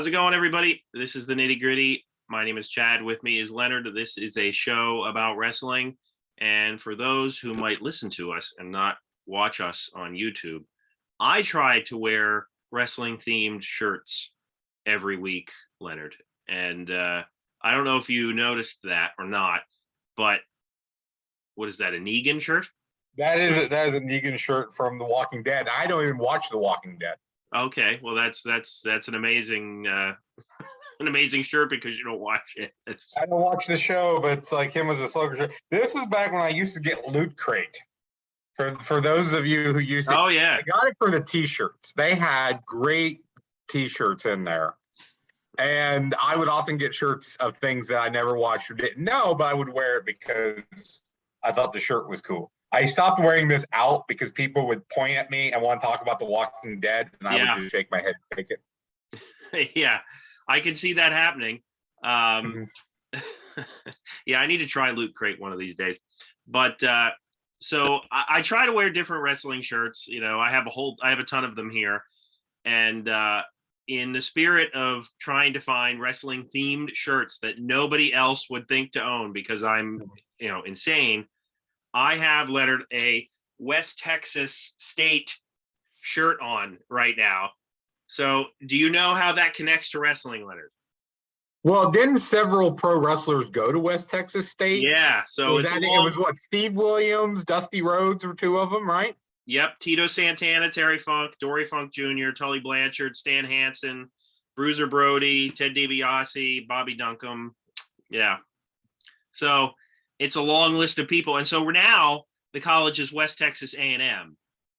How's it going, everybody? This is the Nitty Gritty. My name is Chad. With me is Leonard. This is a show about wrestling. And for those who might listen to us and not watch us on YouTube, I try to wear wrestling themed shirts every week, Leonard. And I don't know if you noticed that or not, but what is that, a Negan shirt? That is a Negan shirt from The Walking Dead. I don't even watch The Walking Dead. Okay, well that's an amazing shirt because you don't watch it. I don't watch the show, but it's like him as a slugger shirt. This was back when I used to get Loot Crate. For those of you who used it, oh yeah, I got it for the T-shirts. They had great T-shirts in there, and I would often get shirts of things that I never watched or didn't know, but I would wear it because I thought the shirt was cool. I stopped wearing this out because people would point at me and want to talk about The Walking Dead, and I would just shake my head and take it. Yeah, I can see that happening. Yeah, I need to try Loot Crate one of these days. But so I try to wear different wrestling shirts. You know, I have a ton of them here, and in the spirit of trying to find wrestling themed shirts that nobody else would think to own because I'm, insane. I have, Leonard, a West Texas State shirt on right now. So do you know how that connects to wrestling, Leonard? Well, didn't several pro wrestlers go to West Texas State? Yeah. So it was what, Steve Williams, Dusty Rhodes were two of them, right? Yep. Tito Santana, Terry Funk, Dory Funk Jr., Tully Blanchard, Stan Hansen, Bruiser Brody, Ted DiBiase, Bobby Duncombe. Yeah. So it's a long list of people. And so now the college is West Texas A&M.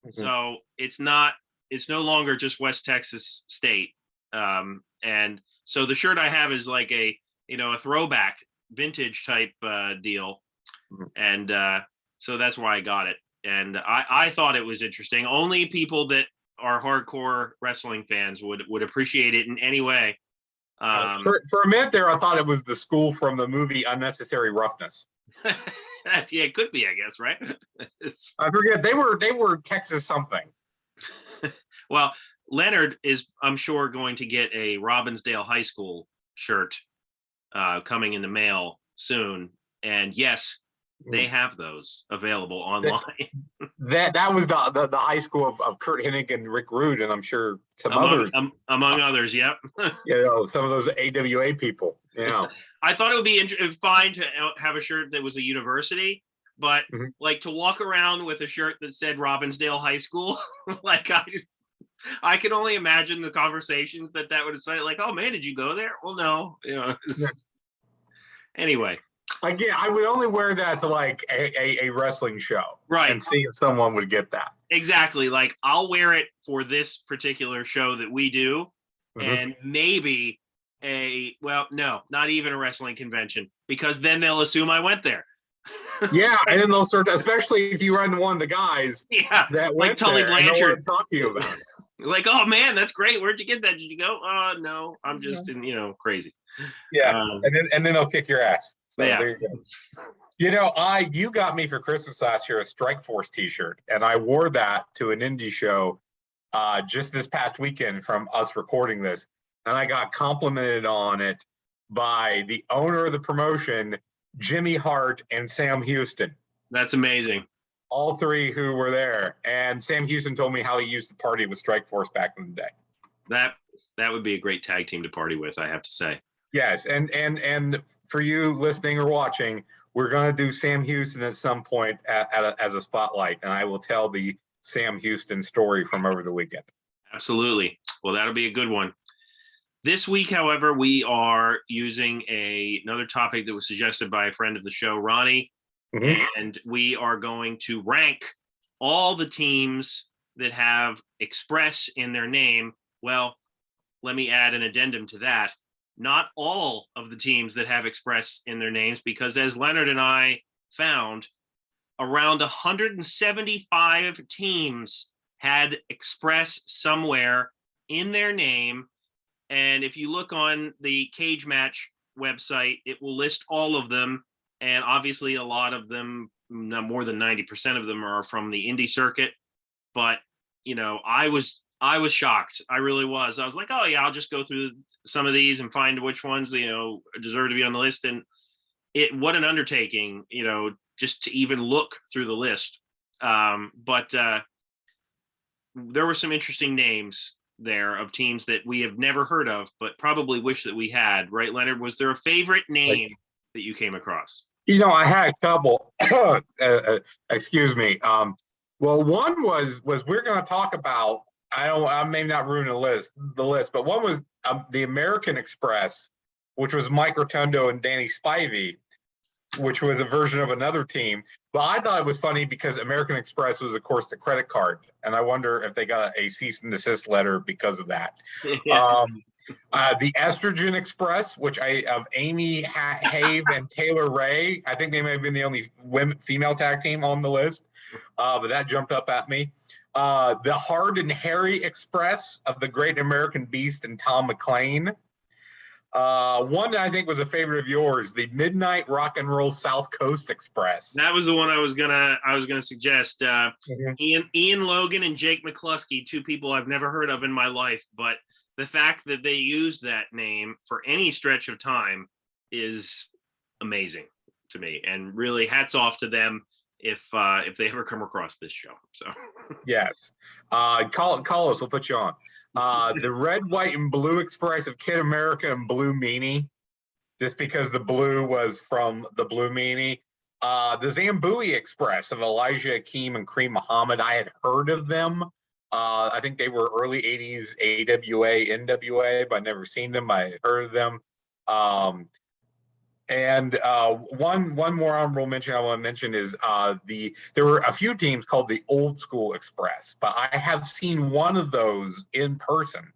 Mm-hmm. So it's no longer just West Texas State. And so the shirt I have is like a throwback vintage type deal. Mm-hmm. And so that's why I got it. And I thought it was interesting. Only people that are hardcore wrestling fans would appreciate it in any way. For a minute there, I thought it was the school from the movie Unnecessary Roughness. Yeah, it could be, I guess, right? I forget. They were Texas something. Well, Leonard is, I'm sure, going to get a Robbinsdale High School shirt coming in the mail soon. And yes, they have those available online. That was the high school of Kurt Hennig and Rick Rude, and I'm sure others. Among others, yep. Some of those AWA people. Yeah. I thought it would be fine to have a shirt that was a university, but like to walk around with a shirt that said Robbinsdale High School, like I can only imagine the conversations that would say, like, oh man, did you go there? Well, no, Anyway. Again, I would only wear that to like a wrestling show, right? And see if someone would get that. Exactly. Like I'll wear it for this particular show that we do, and maybe not even a wrestling convention, because then they'll assume I went there. Yeah, and then they'll start, especially if you run one of the guys. Yeah, that like Tully Blanchard. And talk to you about it. Like, oh man, that's great. Where'd you get that? Did you go? No, I'm just crazy. Yeah, and then they'll kick your ass. So yeah. There you go. You got me for Christmas last year a Strike Force T-shirt, and I wore that to an indie show just this past weekend from us recording this, and I got complimented on it by the owner of the promotion, Jimmy Hart, and Sam Houston. That's amazing. All three who were there, and Sam Houston told me how he used to party with Strike Force back in the day. That would be a great tag team to party with, I have to say. Yes, and for you listening or watching, we're going to do Sam Houston at some point as a spotlight, and I will tell the Sam Houston story from over the weekend. Absolutely. Well, that'll be a good one. This week, however, we are using another topic that was suggested by a friend of the show, Ronnie, and we are going to rank all the teams that have Express in their name. Well, let me add an addendum to that. Not all of the teams that have Express in their names, because as Leonard and I found, around 175 teams had Express somewhere in their name. And if you look on the Cage Match website, it will list all of them. And obviously a lot of them, more than 90% of them, are from the indie circuit. But, I I was shocked. I really was. I was like, oh yeah, I'll just go through some of these and find which ones, deserve to be on the list. And what an undertaking, just to even look through the list. But there were some interesting names there of teams that we have never heard of, but probably wish that we had, right, Leonard? Was there a favorite name that you came across? I had a couple. Excuse me. Well, one was we're going to talk about. I may not ruin the list, but one was the American Express, which was Mike Rotundo and Danny Spivey, which was a version of another team. But I thought it was funny because American Express was, of course, the credit card, and I wonder if they got a cease and desist letter because of that. Yeah. The Estrogen Express, which of Amy Have and Taylor Ray. I think they may have been the only female tag team on the list, but that jumped up at me. The Hard and Harry Express of the Great American Beast and Tom McLean. One that I think was a favorite of yours, the Midnight Rock and Roll South Coast Express. That was the one I was gonna suggest. Ian Logan and Jake McCluskey, two people I've never heard of in my life, but the fact that they used that name for any stretch of time is amazing to me, and really hats off to them if they ever come across this show. So yes, call us. We'll put you on. The Red, White, and Blue Express of Kid America and Blue Meanie, just because the blue was from the Blue Meanie. The Zambui Express of Elijah Akeem and Kareem Muhammad. I had heard of them. I think they were early 80s AWA, NWA, but I'd never seen them. I had heard of them. And one more honorable mention I want to mention is there were a few teams called the Old School Express, but I have seen one of those in person.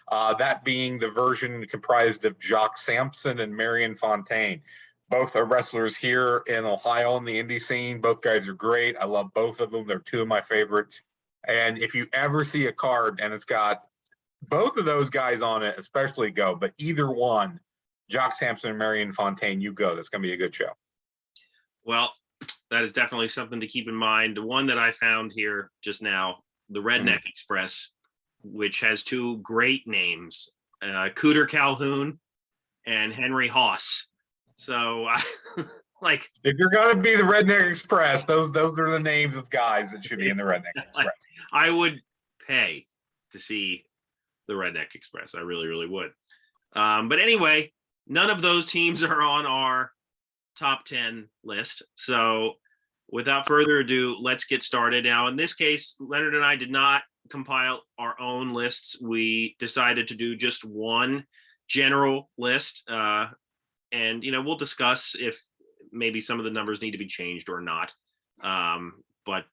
That being the version comprised of Jock Sampson and Marion Fontaine. Both are wrestlers here in Ohio in the indie scene. Both guys are great. I love both of them. They're two of my favorites. And if you ever see a card and it's got both of those guys on it, especially go, but either one, Jock Sampson and Marion Fontaine, you go. That's going to be a good show. Well, that is definitely something to keep in mind. The one that I found here just now, the Redneck Express, which has two great names, Cooter Calhoun and Henry Haas. So, like, if you're going to be the Redneck Express, those are the names of guys that should be in the Redneck Express. I would pay to see the Redneck Express. I really, really would. But anyway, none of those teams are on our top 10 list. So without further ado, let's get started. Now, in this case, Leonard and I did not compile our own lists. We decided to do just one general list. And, we'll discuss if maybe some of the numbers need to be changed or not. But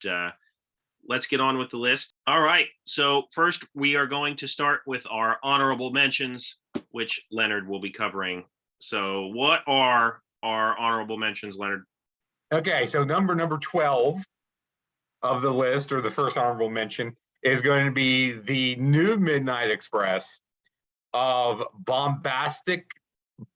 let's get on with the list. All right. So first, we are going to start with our honorable mentions, which Leonard will be covering. So what are our honorable mentions, Leonard? Okay. So number 12 of the list, or the first honorable mention, is going to be the new Midnight Express of Bombastic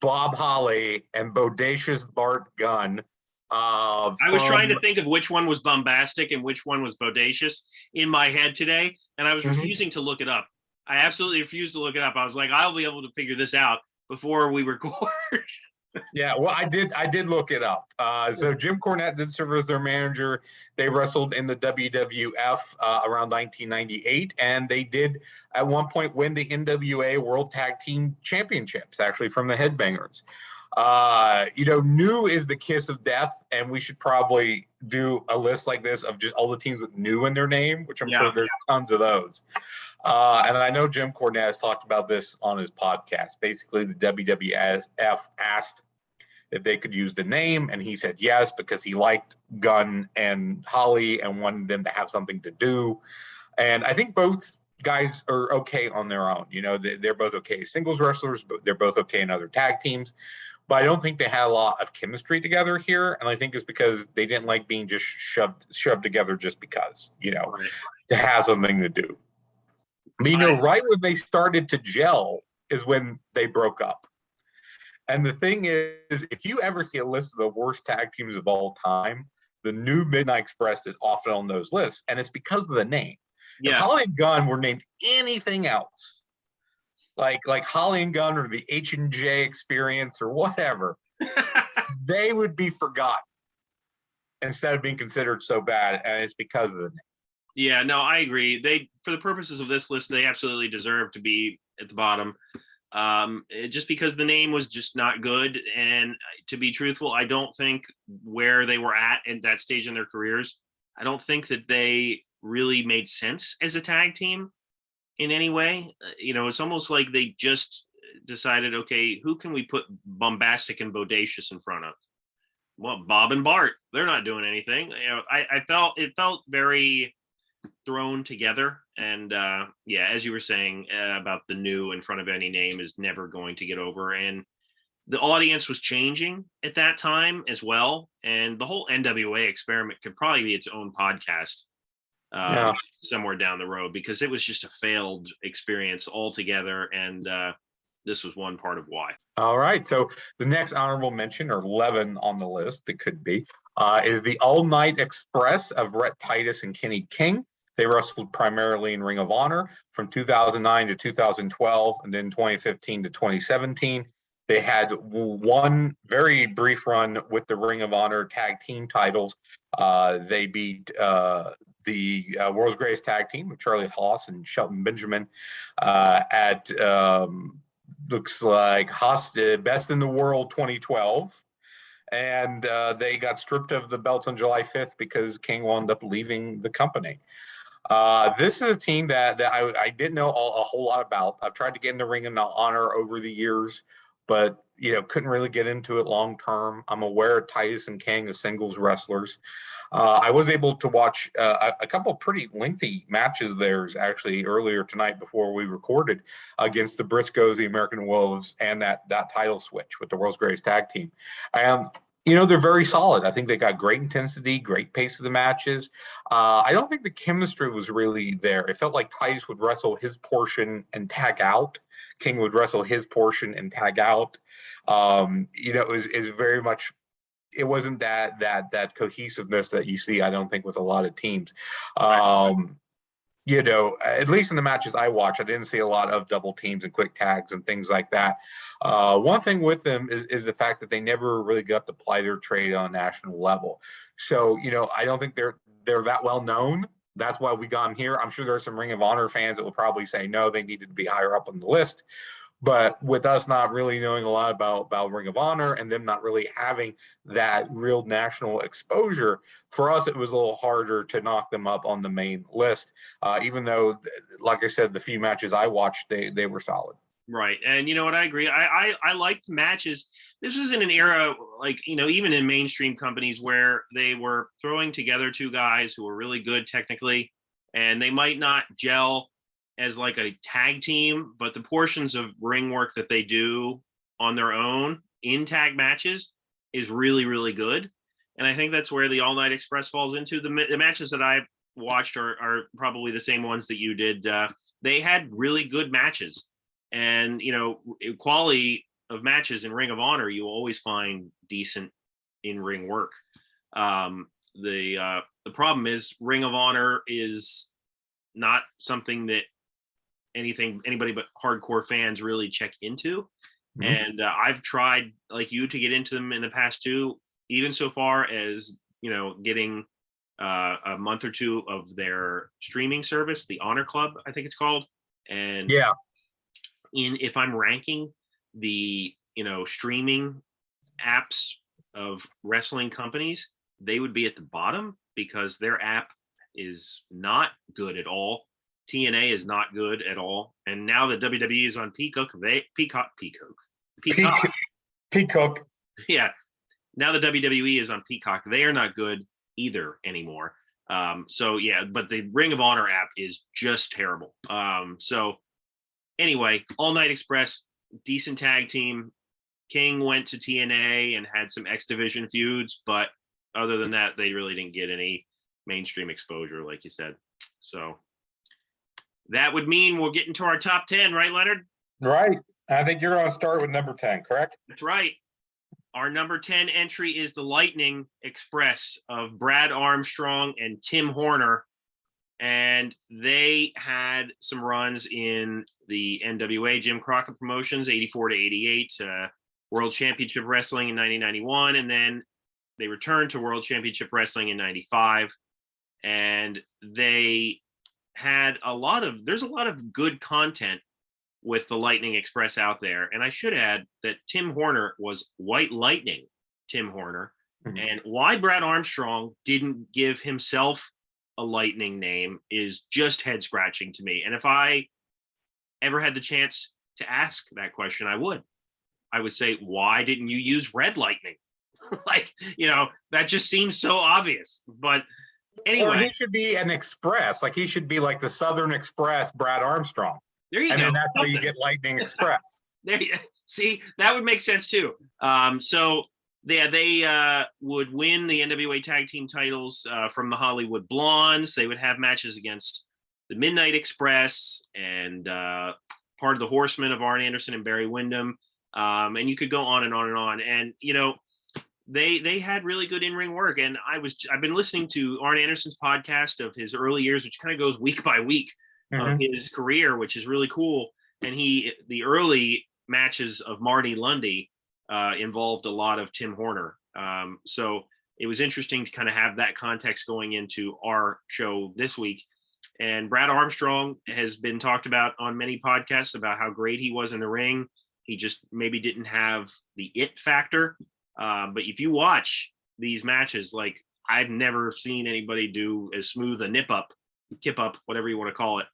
Bob Holly and Bodacious Bart Gunn. I was trying to think of which one was bombastic and which one was bodacious in my head today, and I was refusing to look it up. I absolutely refused to look it up. I was like, I'll be able to figure this out before we record. Yeah, well, I did look it up. So Jim Cornette did serve as their manager. They wrestled in the WWF around 1998, and they did at one point win the NWA World Tag Team Championships, actually, from the Headbangers. New is the kiss of death, and we should probably do a list like this of just all the teams with new in their name, which I'm sure there's tons of those. And I know Jim Cornette has talked about this on his podcast. Basically, the WWF asked if they could use the name, and he said yes, because he liked Gunn and Holly and wanted them to have something to do. And I think both guys are okay on their own. They're both okay as singles wrestlers, but they're both okay in other tag teams. But I don't think they had a lot of chemistry together here, and I think it's because they didn't like being just shoved together just because, Right. to have something to do. But, right when they started to gel is when they broke up. And the thing is, if you ever see a list of the worst tag teams of all time, the new Midnight Express is often on those lists, and it's because of the name. If Yeah. Holly and Gunn were named anything else, like Holly and Gunn or the H&J Experience or whatever, they would be forgotten instead of being considered so bad, and it's because of the name. Yeah, no, I agree. They, for the purposes of this list, they absolutely deserve to be at the bottom. Just because the name was just not good. And to be truthful, I don't think where they were at that stage in their careers, I don't think that they really made sense as a tag team in any way. It's almost like they just decided, okay, who can we put bombastic and bodacious in front of? Well, Bob and Bart, they're not doing anything. I felt it felt very thrown together. And yeah, as you were saying about the new in front of any name is never going to get over. And the audience was changing at that time as well. And the whole NWA experiment could probably be its own podcast somewhere down the road, because it was just a failed experience altogether. And this was one part of why. All right. So the next honorable mention, or 11 on the list, it could be, is the All-Night Express of Rhett Titus and Kenny King. They wrestled primarily in Ring of Honor from 2009 to 2012, and then 2015 to 2017. They had one very brief run with the Ring of Honor tag team titles. They beat the World's Greatest Tag Team with Charlie Haas and Shelton Benjamin at looks like Best in the World 2012. And they got stripped of the belts on July 5th because King wound up leaving the company. This is a team that I didn't know a whole lot about. I've tried to get in the Ring of Honor over the years, but couldn't really get into it long term. I'm aware of Titus and King as singles wrestlers. I was able to watch a couple pretty lengthy matches of theirs actually earlier tonight before we recorded against the Briscoes, the American Wolves, and that title switch with the World's Greatest Tag Team. They're very solid. I think they got great intensity, great pace of the matches. I don't think the chemistry was really there. It felt like Titus would wrestle his portion and tag out. King would wrestle his portion and tag out. It was very much. It wasn't that cohesiveness that you see, I don't think, with a lot of teams. At least in the matches I watched, I didn't see a lot of double teams and quick tags and things like that. One thing with them is the fact that they never really got to ply their trade on a national level. So, I don't think they're that well known. That's why we got them here. I'm sure there are some Ring of Honor fans that will probably say, no, they needed to be higher up on the list. But with us not really knowing a lot about Ring of Honor and them not really having that real national exposure, for us, it was a little harder to knock them up on the main list, even though, like I said, the few matches I watched, they were solid. Right. And you know what? I agree. I liked matches. This was in an era, even in mainstream companies where they were throwing together two guys who were really good technically, and they might not gel as like a tag team, but the portions of ring work that they do on their own in tag matches is really, really good. And I think that's where the All Night Express falls into. The matches that I've watched are probably the same ones that you did. They had really good matches, and quality of matches in Ring of Honor, you will always find decent in-ring work. The problem is Ring of Honor is not something that anybody but hardcore fans really check into. Mm-hmm. And I've tried, like you, to get into them in the past too, even so far as getting a month or two of their streaming service, the Honor Club, I think it's called. And if I'm ranking the streaming apps of wrestling companies, they would be at the bottom because their app is not good at all. TNA is not good at all, and now the WWE is on Peacock. Peacock. Yeah, now the WWE is on Peacock. They are not good either anymore. So yeah, but the Ring of Honor app is just terrible. So anyway, All Night Express, decent tag team. King went to TNA and had some X Division feuds, but other than that, they really didn't get any mainstream exposure, like you said. So that would mean we're getting to our top 10, right, Leonard? Right. I think you're going to start with number 10, correct? That's right. Our number 10 entry is the Lightning Express of Brad Armstrong and Tim Horner. And and they had some runs in the NWA Jim Crockett Promotions, 84 to 88, World Championship Wrestling in 1991, and then they returned to World Championship Wrestling in 95. And they had there's a lot of good content with the Lightning Express out there. And I should add that Tim Horner was White Lightning Tim Horner. Mm-hmm. And why Brad Armstrong didn't give himself a Lightning name is just head scratching to me. And if I ever had the chance to ask that question, I would say, why didn't you use Red Lightning? Like, that just seems so obvious. But anyway. Or he should be an Express. Like, he should be like the Southern Express, Brad Armstrong. There you go. And then that's how you get Lightning Express. See, that would make sense too. So they would win the NWA tag team titles from the Hollywood Blondes. They would have matches against the Midnight Express and part of the Horsemen of Arn Anderson and Barry Windham. And you could go on and on and on. And, they had really good in-ring work. And I've been listening to Arn Anderson's podcast of his early years, which kind of goes week by week of his career, which is really cool. And the early matches of Marty Lundy involved a lot of Tim Horner. So it was interesting to kind of have that context going into our show this week. And Brad Armstrong has been talked about on many podcasts about how great he was in the ring. He just maybe didn't have the it factor. But if you watch these matches, like, I've never seen anybody do as smooth a kip up, whatever you want to call it,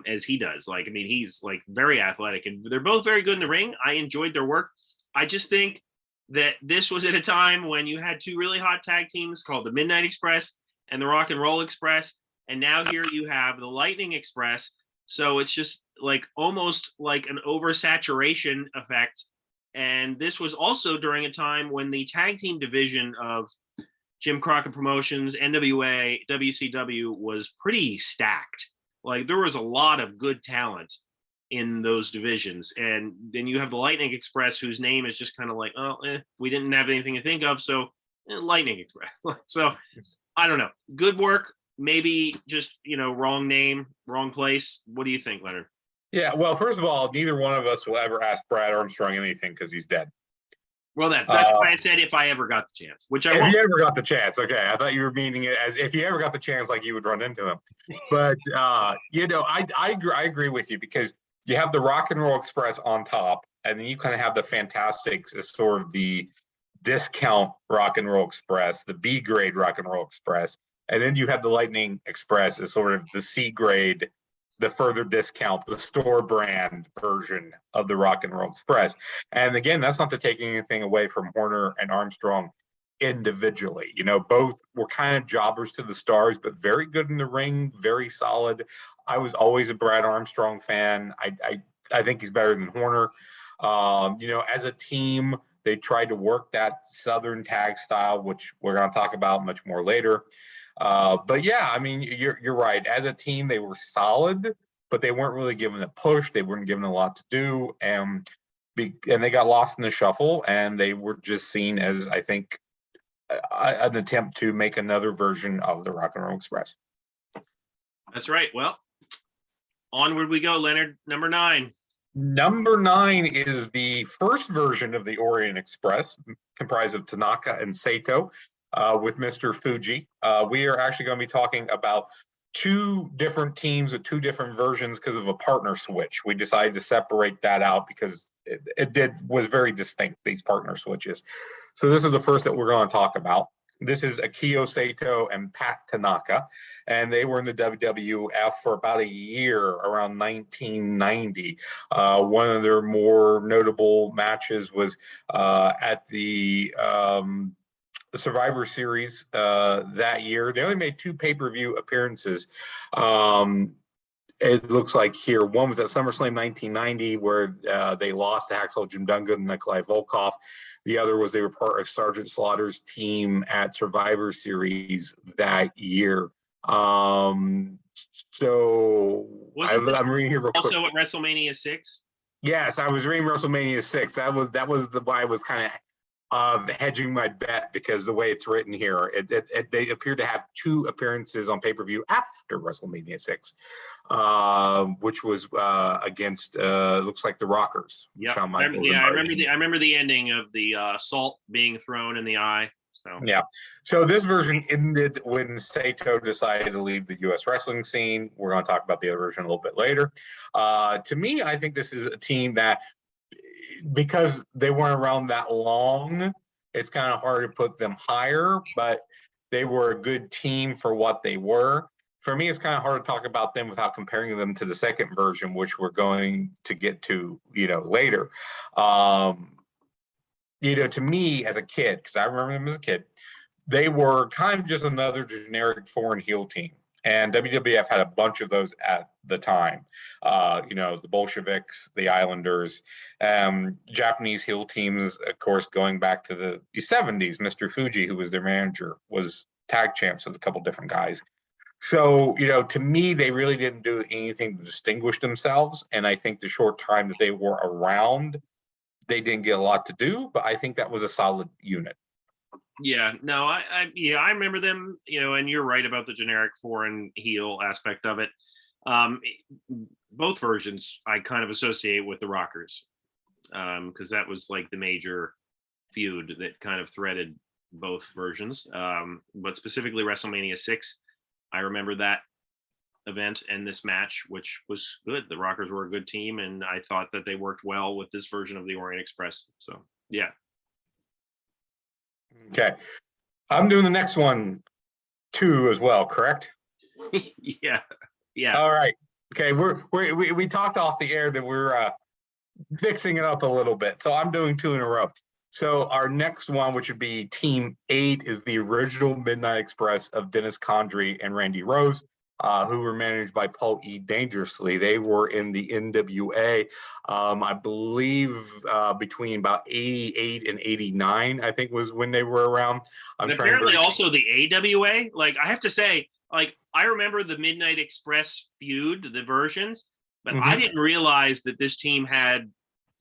as he does. Like, I mean, he's like very athletic, and they're both very good in the ring. I enjoyed their work. I just think that this was at a time when you had two really hot tag teams called the Midnight Express and the Rock and Roll Express. And now here you have the Lightning Express. So it's just like almost like an oversaturation effect. And this was also during a time when the tag team division of Jim Crockett Promotions, NWA, WCW was pretty stacked. Like, there was a lot of good talent in those divisions. And then you have the Lightning Express, whose name is just kind of like, we didn't have anything to think of, so Lightning Express. So I don't know. Good work. Maybe just, wrong name, wrong place. What do you think, Leonard? Yeah, well, first of all, neither one of us will ever ask Brad Armstrong anything because he's dead. Well, that's why I said if I ever got the chance, which I won't. If you ever got the chance, okay. I thought you were meaning it as if you ever got the chance, like you would run into him. But, I agree with you, because you have the Rock and Roll Express on top, and then you kind of have the Fantastics as sort of the discount Rock and Roll Express, the B grade Rock and Roll Express. And then you have the Lightning Express as sort of the C grade, the further discount, the store brand version of the Rock and Roll Express. And again, that's not to take anything away from Horner and Armstrong individually. Both were kind of jobbers to the stars, but very good in the ring, very solid. I was always a Brad Armstrong fan. I think he's better than Horner. As a team, they tried to work that Southern tag style, which we're going to talk about much more later. But yeah, I mean, you're right. As a team, they were solid, but they weren't really given a push. They weren't given a lot to do, and they got lost in the shuffle. And they were just seen as, I think, an attempt to make another version of the Rock and Roll Express. That's right. Well, onward we go, Leonard. Number 9. Number 9 is the first version of the Orient Express, comprised of Tanaka and Sato. With Mr. Fuji. We are actually going to be talking about 2 different teams with 2 different versions because of a partner switch. We decided to separate that out because it was very distinct, these partner switches. So this is the first that we're going to talk about. This is Akio Sato and Pat Tanaka, and they were in the WWF for about a year, around 1990. One of their more notable matches was at the Survivor Series that year. They only made 2 pay-per-view appearances. It looks like here. One was at SummerSlam 1990, where they lost to Hacksaw Jim Duggan and Nikolai Volkov. The other was they were part of Sergeant Slaughter's team at Survivor Series that year. I'm reading here real quick. Also at WrestleMania 6? Yes, I was reading WrestleMania 6. That was why I was kind of hedging my bet because the way it's written here, they appear to have 2 appearances on pay-per-view after WrestleMania 6, which was against looks like the Rockers. Yeah, Shawn I Michaels and remember the ending of the salt being thrown in the eye. So yeah. So this version ended when Sato decided to leave the U.S. wrestling scene. We're going to talk about the other version a little bit later. To me, I think this is a team that, because they weren't around that long, it's kind of hard to put them higher, but they were a good team for what they were. For me, it's kind of hard to talk about them without comparing them to the second version, which we're going to get to, later. To me as a kid, because I remember them as a kid, they were kind of just another generic foreign heel team. And WWF had a bunch of those at the time. The Bolsheviks, the Islanders, Japanese heel teams, of course, going back to the 70s. Mr. Fuji, who was their manager, was tag champs with a couple different guys. So, to me, they really didn't do anything to distinguish themselves. And I think the short time that they were around, they didn't get a lot to do, but I think that was a solid unit. Yeah, no, I remember them, and you're right about the generic foreign heel aspect of it. Both versions I kind of associate with the Rockers, because that was like the major feud that kind of threaded both versions. But specifically WrestleMania 6, I remember that event and this match, which was good. The Rockers were a good team, and I thought that they worked well with this version of the Orient Express. So yeah. Okay, I'm doing the next one too as well, correct? Yeah. All right. Okay, we talked off the air that we're fixing it up a little bit, so I'm doing 2 in a row. So our next one, which would be Team 8, is the original Midnight Express of Dennis Conjuri and Randy Rose, who were managed by Paul E. Dangerously. They were in the NWA, I believe, between about 88 and 89, I think was when they were around. And apparently also the AWA. Like, I have to say, like, I remember the Midnight Express feud, the versions, but I didn't realize that this team had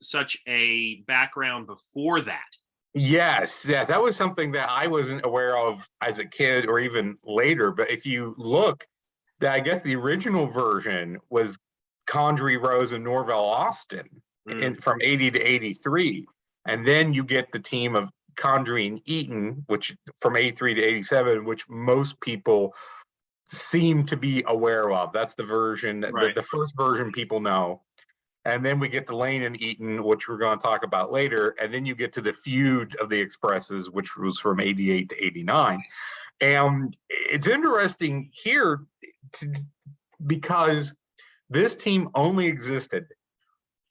such a background before that. Yes, that was something that I wasn't aware of as a kid or even later. But if you look, I guess the original version was Conjuri, Rose, and Norvell Austin from 80 to 83. And then you get the team of Conjuri and Eaton, which from 83 to 87, which most people seem to be aware of. That's the version, the first version people know. And then we get to Lane and Eaton, which we're going to talk about later. And then you get to the feud of the Expresses, which was from 88 to 89. And it's interesting here because this team only existed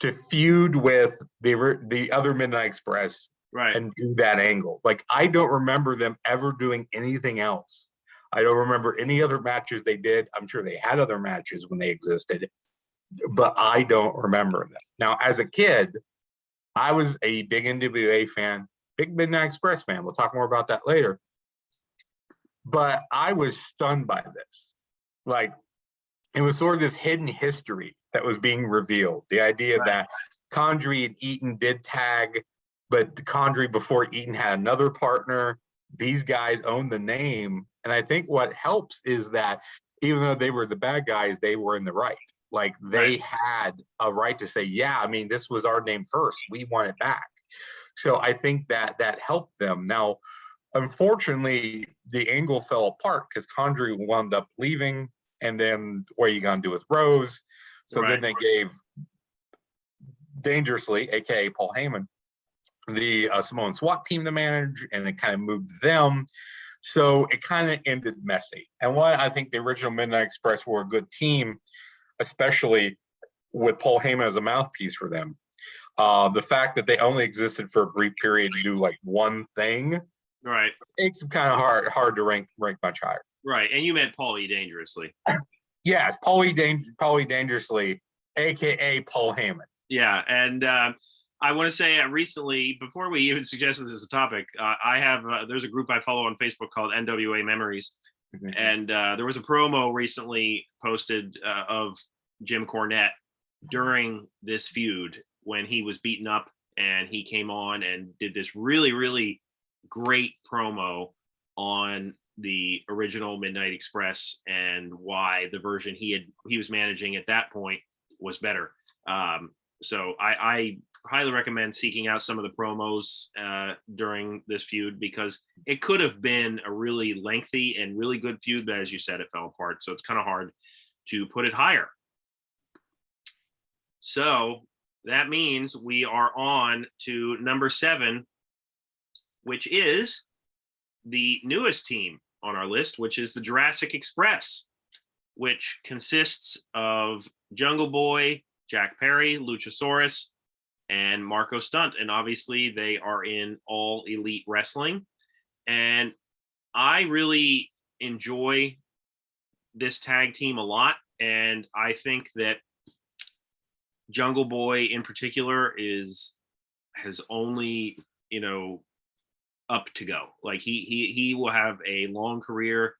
to feud with the other Midnight Express and do that angle. Like, I don't remember them ever doing anything else. I don't remember any other matches they did. I'm sure they had other matches when they existed, but I don't remember them. Now, as a kid, I was a big NWA fan, big Midnight Express fan. We'll talk more about that later. But I was stunned by this. Like, it was sort of this hidden history that was being revealed. The idea that Conjuri and Eaton did tag, but Conjuri before Eaton had another partner. These guys own the name. And I think what helps is that even though they were the bad guys, they were in the right. Like, they had a right to say, yeah, I mean, this was our name first. We want it back. So I think that helped them. Now, unfortunately, the angle fell apart because Conjuri wound up leaving. And then what are you going to do with Rose? So then they gave Dangerously, a.k.a. Paul Heyman, the Samoan SWAT team to manage, and it kind of moved them. So it kind of ended messy. And why I think the original Midnight Express were a good team, especially with Paul Heyman as a mouthpiece for them. The fact that they only existed for a brief period to do like one thing, it's kind of hard to rank much higher. Right, and you meant Paul E. Dangerously. Yes, Paul E. Dangerously, aka Paul Heyman. Yeah, and I want to say recently, before we even suggested this as a topic, I have there's a group I follow on Facebook called NWA Memories, and there was a promo recently posted of Jim Cornette during this feud when he was beaten up and he came on and did this really, really great promo on the original Midnight Express and why the version he was managing at that point was better. So I highly recommend seeking out some of the promos during this feud, because it could have been a really lengthy and really good feud, but as you said, it fell apart. So it's kind of hard to put it higher. So that means we are on to number 7, which is the newest team on our list, which is the Jurassic Express, which consists of Jungle Boy, Jack Perry, Luchasaurus, and Marco Stunt. And obviously they are in All Elite Wrestling. And I really enjoy this tag team a lot. And I think that Jungle Boy in particular has only, up to go. Like he will have a long career,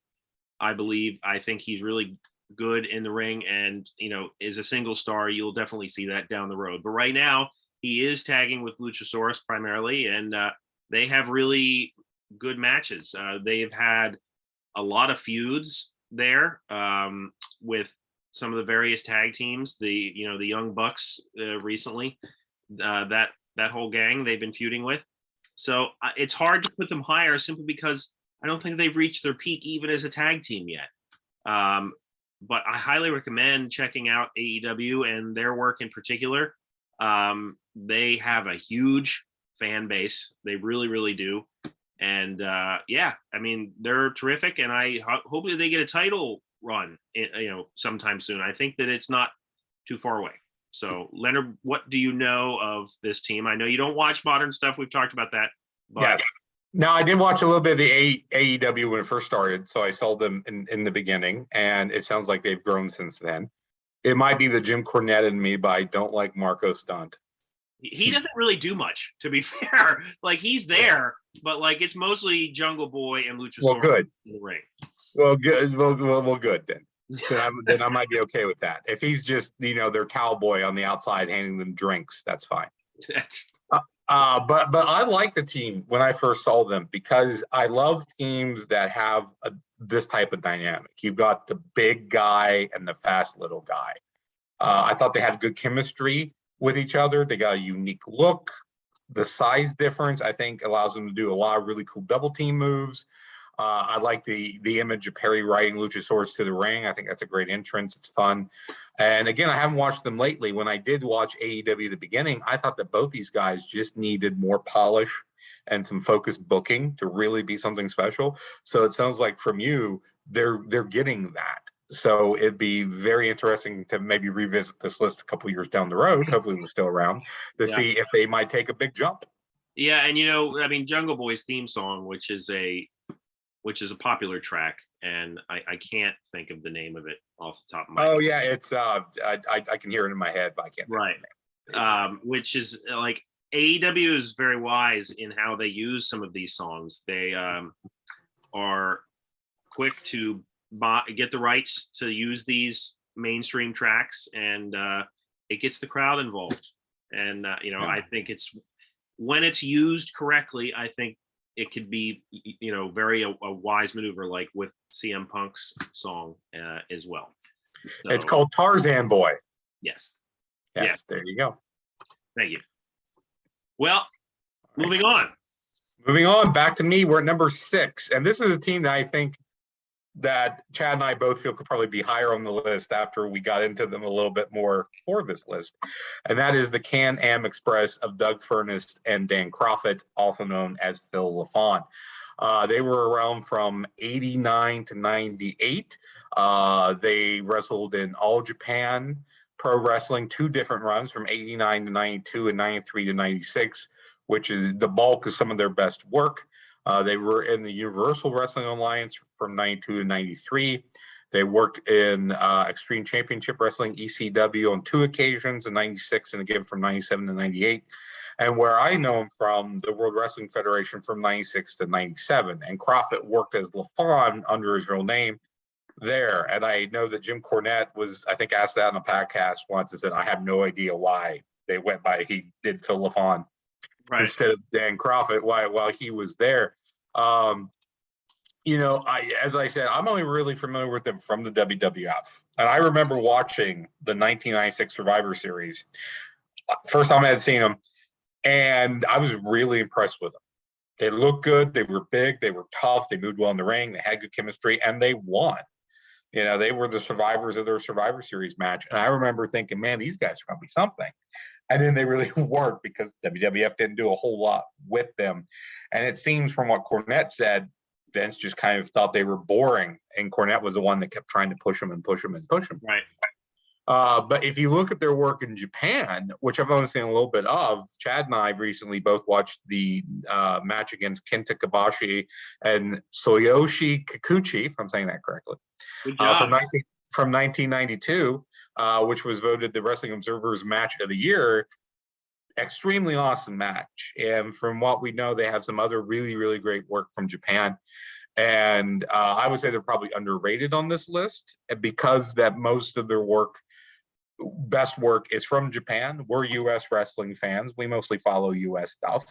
I believe. I think he's really good in the ring, and is a single star. You'll definitely see that down the road. But right now he is tagging with Luchasaurus primarily, and they have really good matches. They've had a lot of feuds there with some of the various tag teams. The Young Bucks recently, that whole gang they've been feuding with. So it's hard to put them higher simply because I don't think they've reached their peak even as a tag team yet. But I highly recommend checking out AEW and their work in particular. They have a huge fan base. They really, really do. And they're terrific. And I hope they get a title run, sometime soon. I think that it's not too far away. So, Leonard, what do you know of this team? I know you don't watch modern stuff. We've talked about that. But yes. No, I did watch a little bit of the AEW when it first started. So I saw them in the beginning, and it sounds like they've grown since then. It might be the Jim Cornette in me, but I don't like Marco Stunt. He doesn't really do much, to be fair. Like, he's there, but like it's mostly Jungle Boy and Luchasaurus well, good. in the ring. Well, good. Well, good then. Then I might be okay with that. If he's just, their cowboy on the outside handing them drinks, that's fine. But I like the team when I first saw them, because I love teams that have this type of dynamic. You've got the big guy and the fast little guy. I thought they had good chemistry with each other. They got a unique look. The size difference, I think, allows them to do a lot of really cool double team moves. I like the image of Perry riding Luchasaurus to the ring. I think that's a great entrance. It's fun. And again, I haven't watched them lately. When I did watch AEW at the beginning, I thought that both these guys just needed more polish and some focused booking to really be something special. So it sounds like from you, they're getting that. So it'd be very interesting to maybe revisit this list a couple years down the road. Hopefully we're still around to see if they might take a big jump. Yeah, and Jungle Boy's theme song, which is a popular track, and I can't think of the name of it off the top of my head. Oh yeah, it's I can hear it in my head, but I can't. Right. Which is like AEW is very wise in how they use some of these songs. They are quick to get the rights to use these mainstream tracks, and it gets the crowd involved. And I think it's when it's used correctly, I think it could be, very a wise maneuver, like with CM Punk's song as well. So, it's called Tarzan Boy. Yes. Yes. There you go. Thank you. Well, moving on. Moving on, back to me. We're at number 6, and this is a team that I think that Chad and I both feel could probably be higher on the list after we got into them a little bit more for this list. And that is the Can-Am Express of Doug Furness and Dan Crawford, also known as Phil LaFawn. They were around from 89 to 98. They wrestled in All Japan Pro Wrestling, 2 different runs from 89 to 92 and 93 to 96, which is the bulk of some of their best work. They were in the Universal Wrestling Alliance from 92 to 93. They worked in Extreme Championship Wrestling, ECW, on 2 occasions in 96 and again from 97 to 98. And where I know him from, the World Wrestling Federation from 96 to 97. And Crawford worked as LaFawn under his real name there. And I know that Jim Cornette was, I think, asked that on a podcast once and said, I have no idea why they went by, he did Phil LaFawn instead of Dan Crawford while he was there. As I said, I'm only really familiar with them from the WWF. And I remember watching the 1996 Survivor Series. First time I had seen them, and I was really impressed with them. They looked good. They were big. They were tough. They moved well in the ring. They had good chemistry, and they won. They were the survivors of their Survivor Series match. And I remember thinking, man, these guys are going to be something. And then they really weren't, because WWF didn't do a whole lot with them. And it seems from what Cornette said, Vince just kind of thought they were boring, and Cornette was the one that kept trying to push them and push them and push them. Right. But if you look at their work in Japan, which I've only seen a little bit of, Chad and I recently both watched the match against Kenta Kobashi and Tsuyoshi Kikuchi, if I'm saying that correctly, from 1992, which was voted the Wrestling Observer's Match of the Year. Extremely awesome match. And from what we know, they have some other really, really great work from Japan. And I would say they're probably underrated on this list, because that most of their best work is from Japan. We're U.S. wrestling fans. We mostly follow U.S. stuff.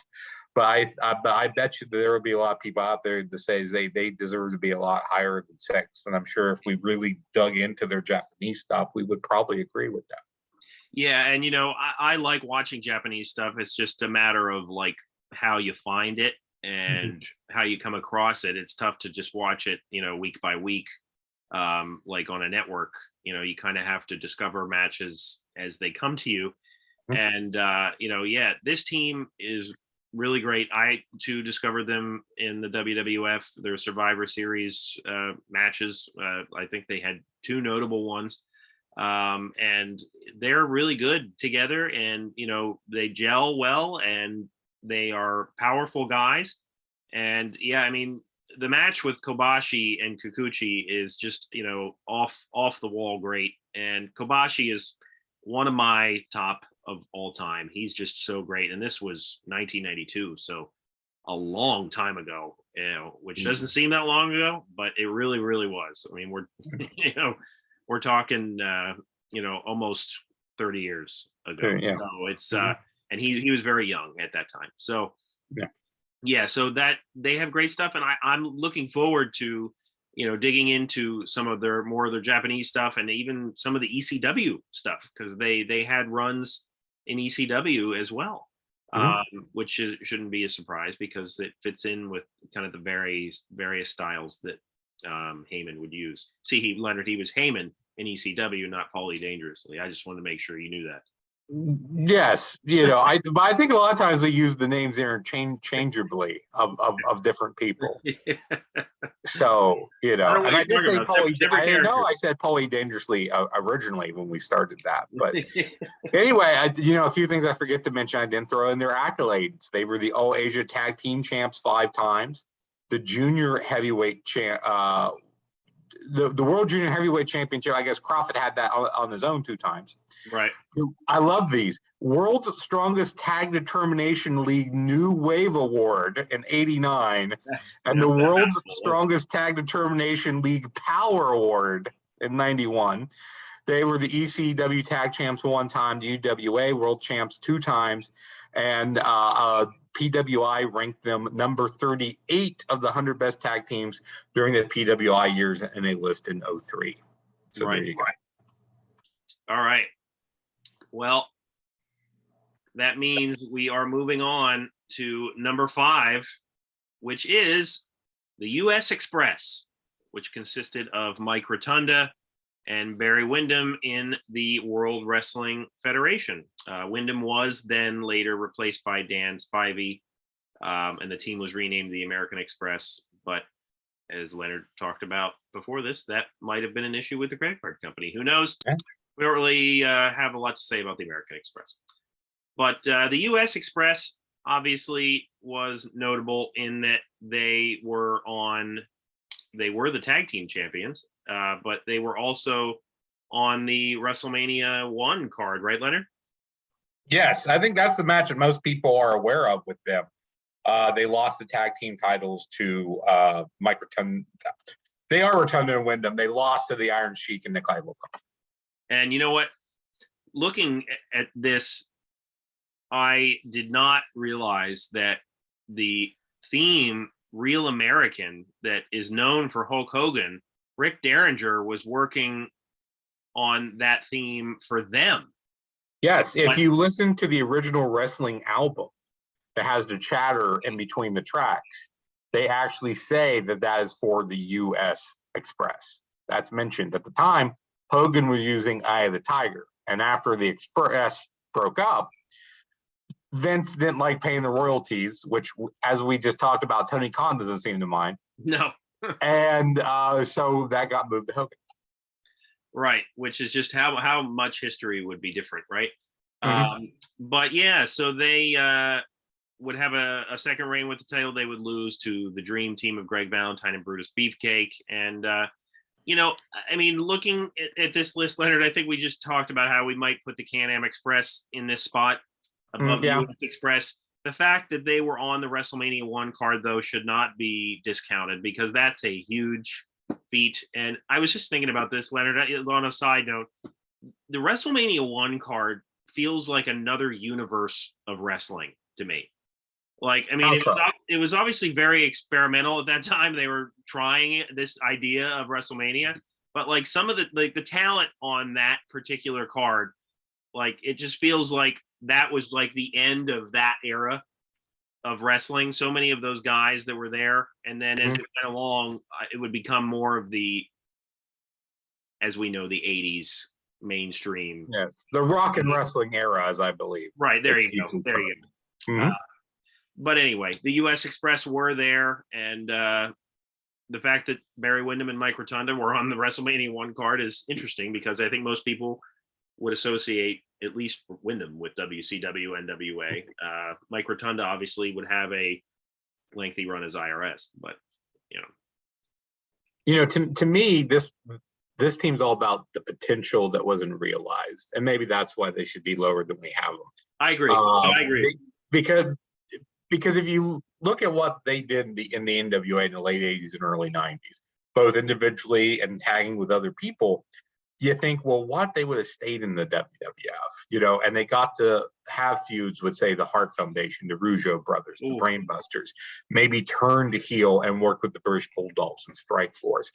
But I bet you there will be a lot of people out there that say they deserve to be a lot higher than 6. And I'm sure if we really dug into their Japanese stuff, we would probably agree with that. Yeah, and I like watching Japanese stuff. It's just a matter of like how you find it and how you come across it. It's tough to just watch it, week by week, like on a network. You kind of have to discover matches as they come to you. And this team is really great. I too discovered them in the WWF, their Survivor Series matches. I think they had 2 notable ones. And they're really good together, and they gel well, and they are powerful guys. And the match with Kobashi and Kikuchi is just off the wall great. And Kobashi is one of my top of all time. He's just so great. And this was 1992, so a long time ago, which doesn't seem that long ago, but it really, really was. We're we're talking, almost 30 years ago. Yeah. So it's, and he was very young at that time. So, so that they have great stuff. And I'm looking forward to, digging into some of their Japanese stuff, and even some of the ECW stuff, because they had runs in ECW as well, which shouldn't be a surprise, because it fits in with kind of the various styles that Heyman would use. Leonard, he was Heyman in ECW, not Paulie Dangerously. I just wanted to make sure you knew that. Yes, I think a lot of times they use the names interchangeably of different people. So and I did say Paulie. I said Paulie Dangerously originally when we started that, but anyway, a few things I forget to mention. I didn't throw in their accolades. They were the All Asia Tag Team Champs 5 times, the Junior Heavyweight the World Junior Heavyweight Championship. I guess Crawford had that on his own 2 times. Right. I love these. World's Strongest Tag Determination League New Wave Award in '89, and the World's Strongest Tag Determination League Power Award in '91. They were the ECW Tag Champs 1 time, the UWA World Champs 2 times, and PWI ranked them number 38 of the 100 best tag teams during the PWI years, and they list in '03. So there you go. All right. Well, that means we are moving on to number 5, which is the U.S. Express, which consisted of Mike Rotunda and Barry Windham in the World Wrestling Federation. Windham was then later replaced by Dan Spivey, and the team was renamed the American Express. But as Leonard talked about before this, that might have been an issue with the credit card company. Who knows? Yeah. We don't really have a lot to say about the American Express. But the U.S. Express obviously was notable in that they were the tag team champions, but they were also on the WrestleMania 1 card, right, Leonard? Yes, I think that's the match that most people are aware of with them. They lost the tag team titles to Mike Rotunda. They are Rotunda and Windham. They lost to the Iron Sheik and Nikolai Volkov. And you know what? Looking at this, I did not realize that the theme Real American that is known for Hulk Hogan, Rick Derringer was working on that theme for them. Yes, if But- you listen to the original wrestling album that has the chatter in between the tracks, they actually say that that is for the US Express. That's mentioned. At the time, Hogan was using Eye of the Tiger. And after the Express broke up, Vince didn't like paying the royalties, which, as we just talked about, Tony Khan doesn't seem to mind. No. And so that got moved to Hogan. Right, which is just how much history would be different, right? But yeah, so they would have a second reign with the title. They would lose to the Dream Team of Greg Valentine and Brutus Beefcake. And you know, I mean, looking at this list, Leonard, I think we just talked about how we might put the Can-Am Express in this spot above the US Express. The fact that they were on the WrestleMania 1 card, though, should not be discounted, because that's a huge feat. And I was just thinking about this, Leonard, on a side note. The WrestleMania 1 card feels like another universe of wrestling to me. Like, I mean, it was obviously very experimental at that time. They were trying this idea of WrestleMania, but like some of the talent on that particular card, like it just feels like that was like the end of that era of wrestling. So many of those guys that were there, and then as it went along, it would become more of the, as we know, the 80s mainstream. Yes, the rock and wrestling era, as I believe. Right, there you go. There you go. But anyway, the US Express were there, and the fact that Barry Windham and Mike Rotunda were on the WrestleMania 1 card is interesting, because I think most people would associate at least Windham with WCW, NWA. Mike Rotunda obviously would have a lengthy run as IRS, but to me, this team's all about the potential that wasn't realized, and maybe that's why they should be lower than we have them. I agree. Because if you look at what they did in the NWA in the late 80s and early 90s, both individually and tagging with other people, you think, well, what, they would have stayed in the WWF, and they got to have feuds with, say, the Hart Foundation, the Rougeau brothers, the Brainbusters, maybe turned heel and worked with the British Bulldogs and Strike Force.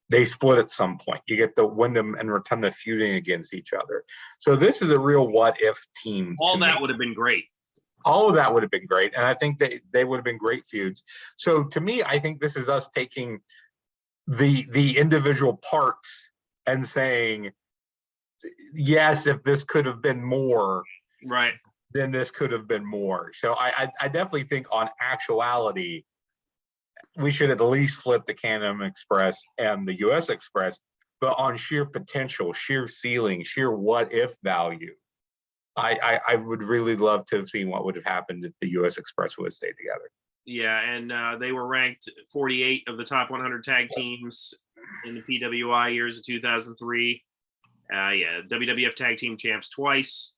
They split at some point. You get the Windham and Rotunda feuding against each other. So this is a real what-if team. All that would have been great. All of that would have been great. And I think they would have been great feuds. So to me, I think this is us taking the individual parts and saying, yes, if this could have been more, right, then this could have been more. So I definitely think on actuality, we should at least flip the Can-Am Express and the US Express, but on sheer potential, sheer ceiling, sheer what-if value, I would really love to have seen what would have happened if the US Express would have stayed together. Yeah, and they were ranked 48 of the top 100 tag teams in the PWI years of 2003. WWF Tag Team Champs twice,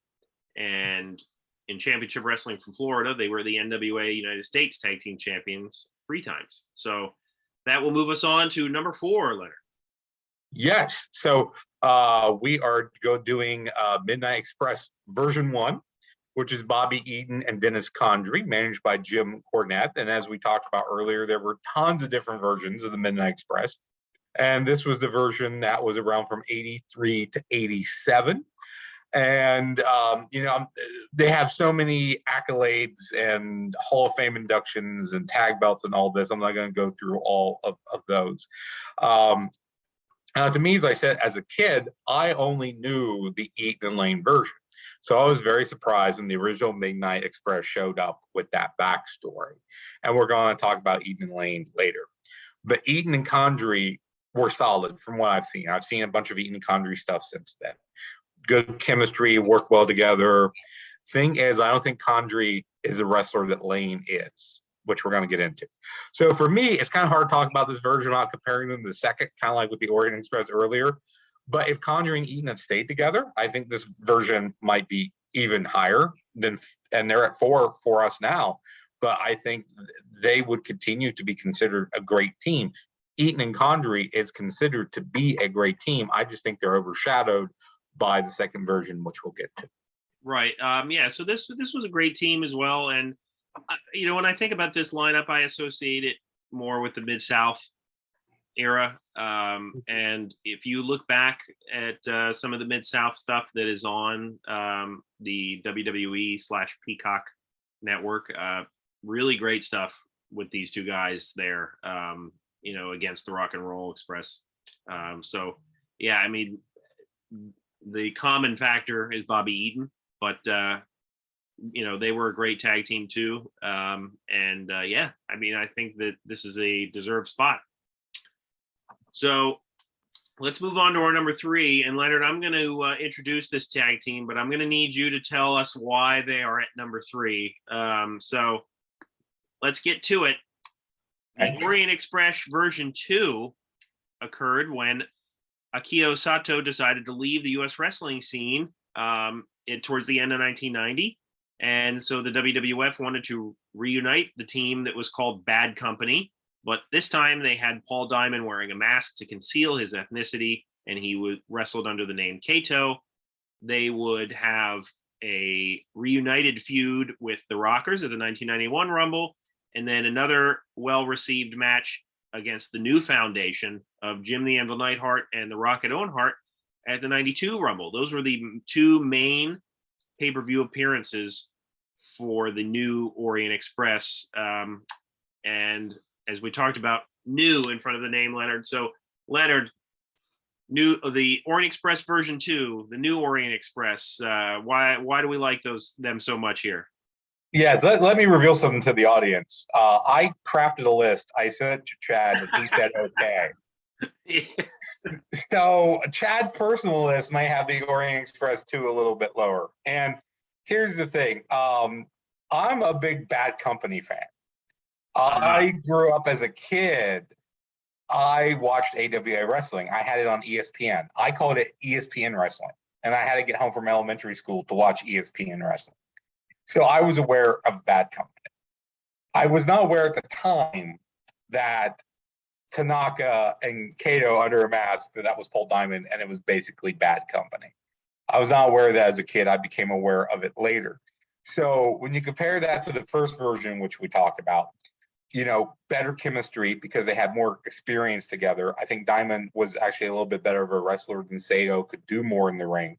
and in Championship Wrestling from Florida, they were the NWA United States Tag Team Champions 3 times. So that will move us on to number 4, Leonard. Yes. So we are doing Midnight Express version 1, which is Bobby Eaton and Dennis Conjuri, managed by Jim Cornette. And as we talked about earlier, there were tons of different versions of the Midnight Express. And this was the version that was around from 83 to 87. And, they have so many accolades and Hall of Fame inductions and tag belts and all this. I'm not going to go through all of those. To me, as I said, as a kid, I only knew the Eaton and Lane version. So I was very surprised when the original Midnight Express showed up with that backstory. And we're going to talk about Eaton and Lane later. But Eaton and Conjuri were solid from what I've seen. I've seen a bunch of Eaton and Conjuri stuff since then. Good chemistry, work well together. Thing is, I don't think Conjuri is the wrestler that Lane is, which we're going to get into. So for me, it's kind of hard to talk about this version without comparing them to the second, kind of like with the Orient Express earlier. But if Conjuri and Eaton have stayed together, I think this version might be even higher than, and they're at 4 for us now. But I think they would continue to be considered a great team. Eaton and Conjuri is considered to be a great team. I just think they're overshadowed by the second version, which we'll get to. Right. Yeah. So this was a great team as well, and when I think about this lineup, I associate it more with the Mid South era. And if you look back at some of the Mid South stuff that is on the WWE/Peacock network, really great stuff with these two guys there. Against the Rock and Roll Express. So yeah, I mean, the common factor is Bobby Eaton, but they were a great tag team too. Yeah, I mean, I think that this is a deserved spot. So let's move on to our number 3. And Leonard, I'm going to introduce this tag team, but I'm going to need you to tell us why they are at number 3. So let's get to it. The Orient Express version 2 occurred when Akio Sato decided to leave the U.S. wrestling scene towards the end of 1990. And so the WWF wanted to reunite the team that was called Bad Company. But this time they had Paul Diamond wearing a mask to conceal his ethnicity, and he wrestled under the name Kato. They would have a reunited feud with the Rockers at the 1991 Rumble, and then another well-received match against the New Foundation of Jim the Anvil Neidhart and the Rocket Owen Hart at the 92 Rumble. Those were the 2 main pay-per-view appearances for the new Orient Express. And as we talked about, new in front of the name, Leonard. So Leonard, the Orient Express version 2, the new Orient Express. Why do we like them so much here? Yes, let me reveal something to the audience. I crafted a list. I sent it to Chad, and he said okay. Yes. So Chad's personal list may have the Orient Express 2 a little bit lower. And here's the thing. I'm a big Bad Company fan. I grew up as a kid. I watched AWA wrestling. I had it on ESPN. I called it ESPN wrestling. And I had to get home from elementary school to watch ESPN wrestling. So I was aware of Bad Company. I was not aware at the time that Tanaka and Kato under a mask, that was Paul Diamond, and it was basically Bad Company. I was not aware of that as a kid. I became aware of it later. So when you compare that to the first version, which we talked about, better chemistry because they had more experience together. I think Diamond was actually a little bit better of a wrestler than Sato, could do more in the ring.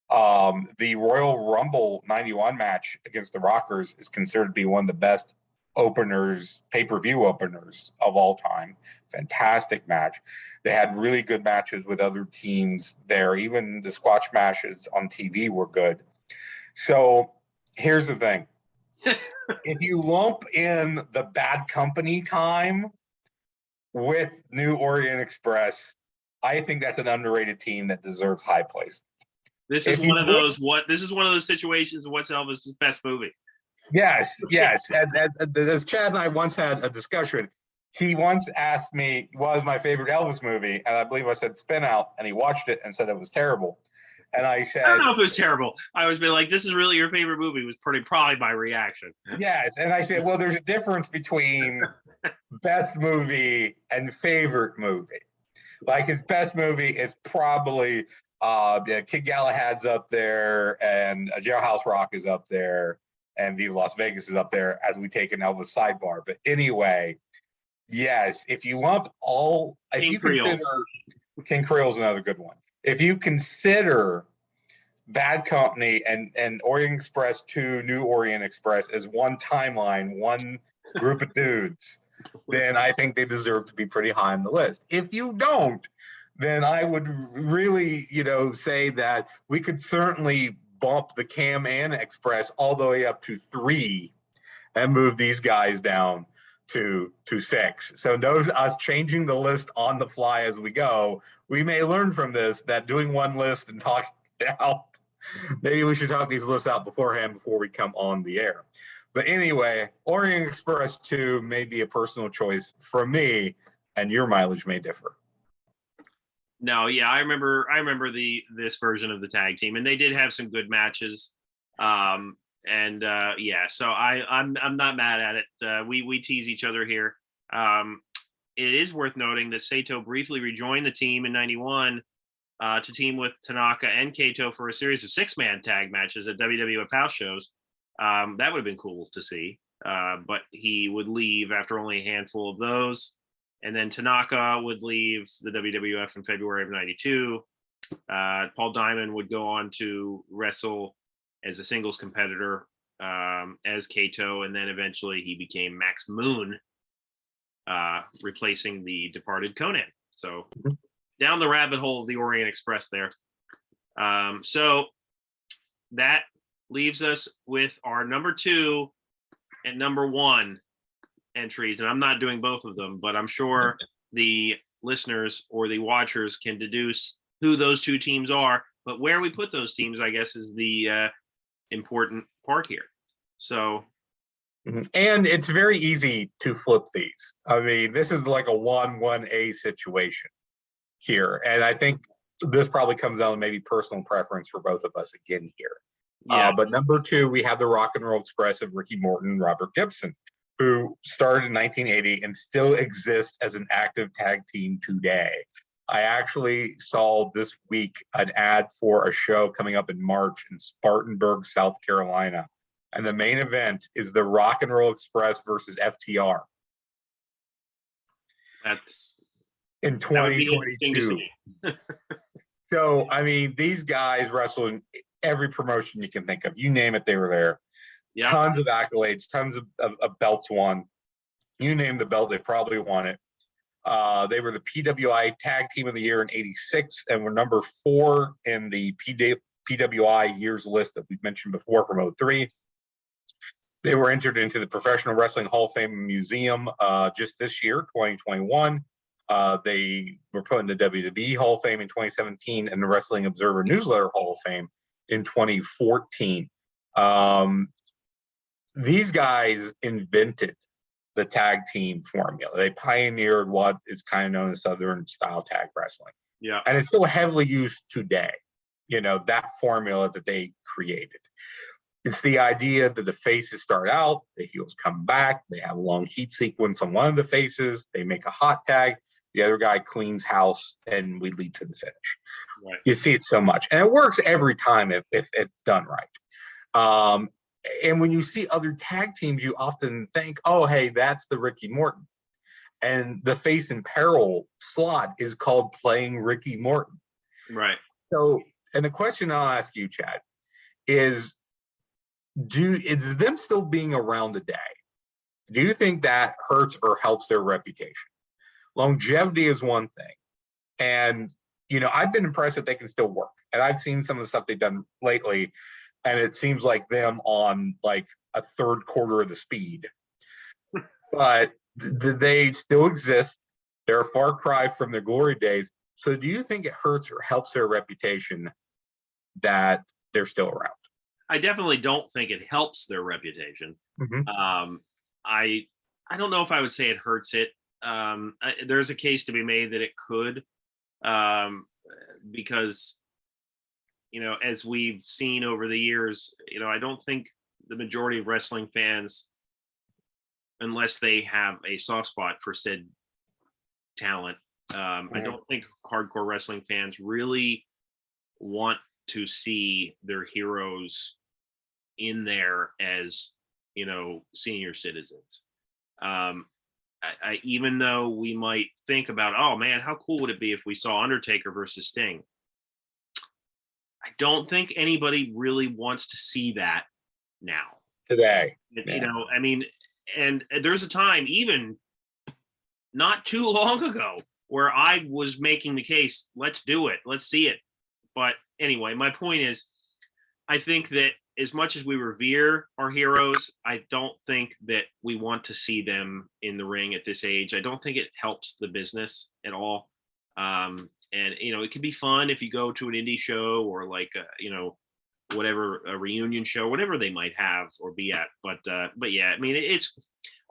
The Royal Rumble 91 match against the Rockers is considered to be one of the best openers, pay-per-view openers of all time. Fantastic match. They had really good matches with other teams there. Even the squash matches on TV were good. So here's the thing. If you lump in the Bad Company time with New Orient Express, I think that's an underrated team that deserves high place. This is one of those situations. What's Elvis's best movie? Yes. As Chad and I once had a discussion, he once asked me what was my favorite Elvis movie, and I believe I said Spin Out, and he watched it and said it was terrible. And I said, I don't know if it was terrible. I was be like, this is really your favorite movie, was probably my reaction. Yes. And I said, well, there's a difference between best movie and favorite movie. Like his best movie is probably Kid Galahad's up there, and Jailhouse Rock is up there, and Viva Las Vegas is up there as we take an Elvis sidebar. But anyway, yes, if you lump all, consider King Creole's another good one. If you consider Bad Company and Orient Express 2, New Orient Express as one timeline, one group of dudes, then I think they deserve to be pretty high on the list. If you don't, then I would really, say that we could certainly bump the Cam and Express all the way up to 3 and move these guys down to 6. So notice us changing the list on the fly as we go. We may learn from this that doing one list and talking out, maybe we should talk these lists out beforehand before we come on the air. But anyway, Orient Express 2 may be a personal choice for me, and your mileage may differ. No, yeah, I remember this version of the tag team, and they did have some good matches. So I'm not mad at it. We tease each other here. It is worth noting that Sato briefly rejoined the team in '91 to team with Tanaka and Kato for a series of 6-man tag matches at WWF house shows. That would have been cool to see. But he would leave after only a handful of those. And then Tanaka would leave the WWF in February of 92. Paul Diamond would go on to wrestle as a singles competitor as Kato, and then eventually he became Max Moon, replacing the departed Conan. So down the rabbit hole of the Orient Express there. So that leaves us with our number 2 and number 1 entries, and I'm not doing both of them, but I'm sure the listeners or the watchers can deduce who those 2 teams are. But where we put those teams, I guess, is the important part here. So, and it's very easy to flip these. I mean, this is like a 1-1A situation here, and I think this probably comes down to maybe personal preference for both of us again here. yeah. But number 2, we have the Rock and Roll Express of Ricky Morton and Robert Gibson, who started in 1980 and still exists as an active tag team today. I actually saw this week an ad for a show coming up in March in Spartanburg, South Carolina. And the main event is the Rock and Roll Express versus FTR. That's in 2022. So, I mean, these guys wrestle in every promotion you can think of. You name it, they were there. Yeah. Tons of accolades, tons of belts won. You name the belt, they probably won it. They were the PWI Tag Team of the Year in '86 and were number 4 in the PWI years list that we've mentioned before from '03. They were entered into the Professional Wrestling Hall of Fame Museum just this year, 2021. They were put in the WWE Hall of Fame in 2017 and the Wrestling Observer Newsletter Hall of Fame in 2014. These guys invented the tag team formula. They pioneered what is kind of known as Southern style tag wrestling. Yeah. And it's still heavily used today, you know, that formula that they created. It's the idea that the faces start out, the heels come back, they have a long heat sequence on one of the faces, they make a hot tag, the other guy cleans house, and we lead to the finish. Right. You see it so much. And it works every time if it's done right. And when you see other tag teams, you often think, oh, hey, that's the Ricky Morton. And the face in peril slot is called playing Ricky Morton. Right. So, and the question I'll ask you, Chad, is them still being around today, do you think that hurts or helps their reputation? Longevity is one thing. And, you know, I've been impressed that they can still work. And I've seen some of the stuff they've done lately, and it seems like them on like a third quarter of the speed. But they still exist. They're a far cry from their glory days. So do you think it hurts or helps their reputation that they're still around? I definitely don't think it helps their reputation. Mm-hmm. I don't know if I would say it hurts it. There's a case to be made that it could, because, you know, as we've seen over the years, you know, I don't think the majority of wrestling fans, unless they have a soft spot for said talent, I don't think hardcore wrestling fans really want to see their heroes in there as, you know, senior citizens. I even though we might think about, oh man, how cool would it be if we saw Undertaker versus Sting? I don't think anybody really wants to see that now. Today. You know, I mean, and there's a time, even not too long ago, where I was making the case, let's do it, let's see it. But anyway, my point is, I think that as much as we revere our heroes, I don't think that we want to see them in the ring at this age. I don't think it helps the business at all. And, you know, it can be fun if you go to an indie show or like, you know, whatever, a reunion show, whatever they might have or be at. But yeah, I mean, it's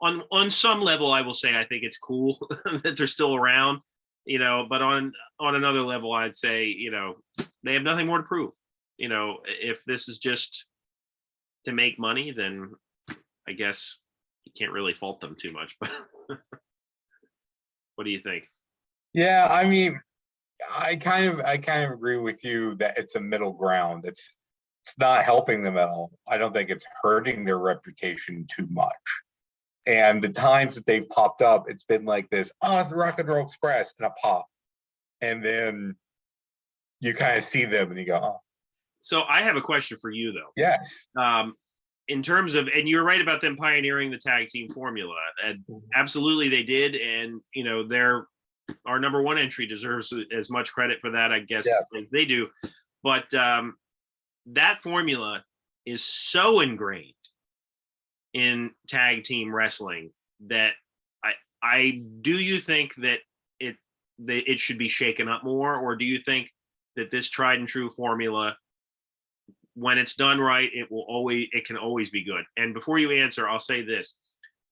on some level, I will say, I think it's cool that they're still around, you know, but on another level, I'd say, you know, they have nothing more to prove. You know, if this is just to make money, then I guess you can't really fault them too much. But what do you think? Yeah, I mean, I kind of agree with you that it's a middle ground. It's not helping them at all. I don't think it's hurting their reputation too much. And the times that they've popped up, it's been like this, oh, it's the Rock and Roll Express, and a pop. And then you kind of see them and you go, oh. So I have a question for you though. Yes. In terms of, and you're right about them pioneering the tag team formula, and absolutely they did. And, you know, our number one entry deserves as much credit for that, I guess, Yes. as they do. But that formula is so ingrained in tag team wrestling that do you think that it should be shaken up more, or do you think that this tried and true formula, when it's done right, it can always be good? And before you answer, I'll say this.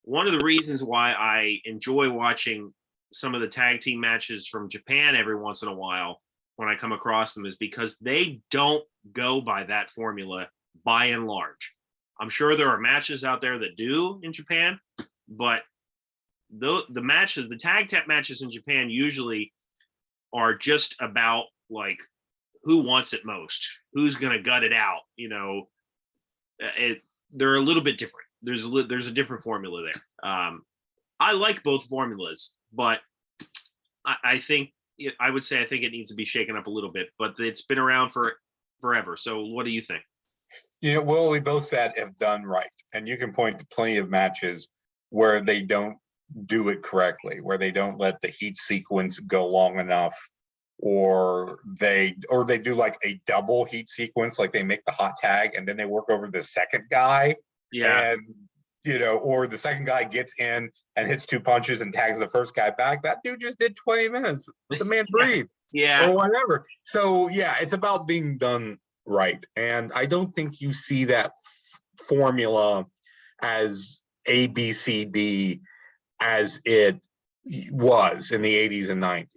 One of the reasons why I enjoy watching some of the tag team matches from Japan every once in a while when I come across them is because they don't go by that formula by and large. I'm sure there are matches out there that do in Japan, but the tag tap matches in Japan usually are just about like who wants it most, who's going to gut it out. You know, they're a little bit different. There's a different formula there. I like both formulas, but I think I would say I think it needs to be shaken up a little bit. But it's been around for forever. So what do you think? You know, well, we both said if done right, and you can point to plenty of matches where they don't do it correctly, where they don't let the heat sequence go long enough, or they do like a double heat sequence, like they make the hot tag and then they work over the second guy. Yeah. And you know, or the second guy gets in and hits 2 punches and tags the first guy back. That dude just did 20 minutes. Let the man breathe. Yeah. Or whatever. So yeah, it's about being done right. And I don't think you see that formula as A, B, C, D as it was in the 80s and 90s.